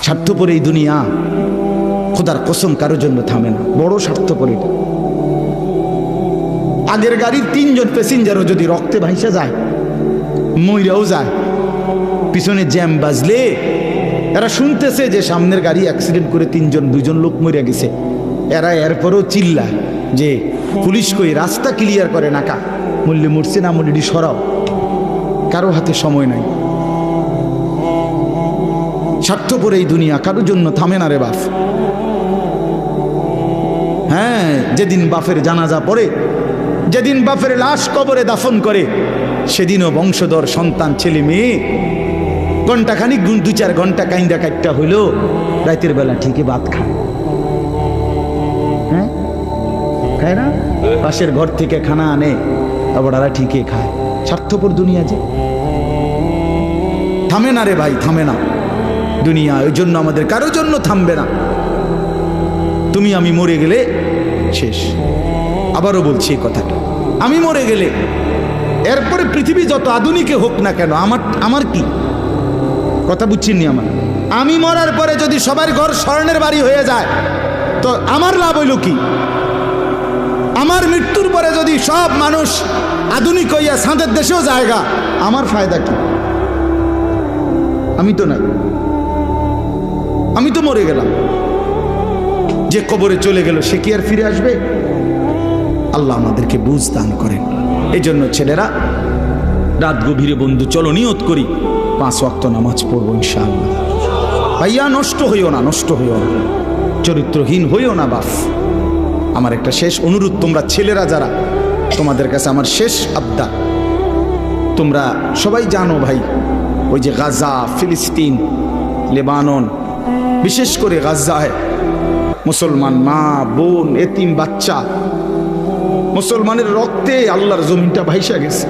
স্বার্থপর এই দুনিয়া, খোদার কসম কারোর জন্য থামে না, বড় স্বার্থপর এটা। আগের গাড়ির 3 জন প্যাসেঞ্জারও যদি রক্তে ভাইসা যায়, মইরাও যায়, পিছনে জ্যাম বাজলে এরা শুনতেছে যে সামনের গাড়ি অ্যাক্সিডেন্ট করে 2জন লোক মরে গেছে, এরা এরপরও চিল্লায় যে পুলিশ কই, রাস্তা ক্লিয়ার করে নাকা, মূল্যে মরছে না মূল্যটি সরাও। কারো হাতে সময় নাই। স্বার্থপর এই দুনিয়া, কারোর জন্য থামে না রে বাপ। হ্যাঁ, যেদিন বাপের জানাজা পড়ে, যেদিন বাপের লাশ কবরে দাফন করে, সেদিনও বংশধর সন্তান ছেলে মেয়ে ঘন্টাখানিক 2-4 ঘন্টা কাইন্দা কাটটা হইলো, রাতের বেলা ঠিকই ভাত খায়। হ্যাঁ, খায় না? পাশের ঘর থেকে খানা আনে, আবার ওরা ঠিকই খায়। স্বার্থপর দুনিয়া যে, থামে না রে ভাই, থামে না দুনিয়া। ওই জন্য আমাদের কারোর জন্য থামবে না। তুমি আমি মরে গেলে শেষ। আবারও বলছি এই কথাটা, আমি মরে গেলে এরপরে পৃথিবী যত আধুনিকে হোক না কেন, আমার কি কথা বুঝছেন নি? আমি মরার পরে যদি সবার ঘর স্বর্ণের বাড়ি হয়ে যায়, তো আমার লাভ হইল কি? আমার মৃত্যুর পরে যদি সব মানুষ আধুনিক হইয়া চাঁদের দেশেও জায়গা, আমার ফায়দা কি? আমি তো নাই, আমি তো মরে গেলাম। যে কবরে চলে গেল সে কি আর ফিরে আসবে? আল্লাহ আমাদেরকে বুঝ দান করেন। এই জন্য ছেলেরা, রাত গভীরে বন্ধু চলো নিয়ত করি 5 ওয়াক্ত নামাজ পড়বো ইনশাআল্লাহ। ভাইয়া নষ্ট হইও না, নষ্ট হইও না, চরিত্রহীন হইও না বাপ। আমার একটা শেষ অনুরোধ, তোমরা ছেলেরা যারা, তোমাদের কাছে আমার শেষ আবদার, তোমরা সবাই জানো ভাই, ওই যে গাজা, ফিলিস্তিন, লেবানন, বিশেষ করে গাজায় মুসলমান মা বোন, এতিম বাচ্চা, মুসলমানের রক্তে আল্লাহর জমিনটা ভাইসা গেছে।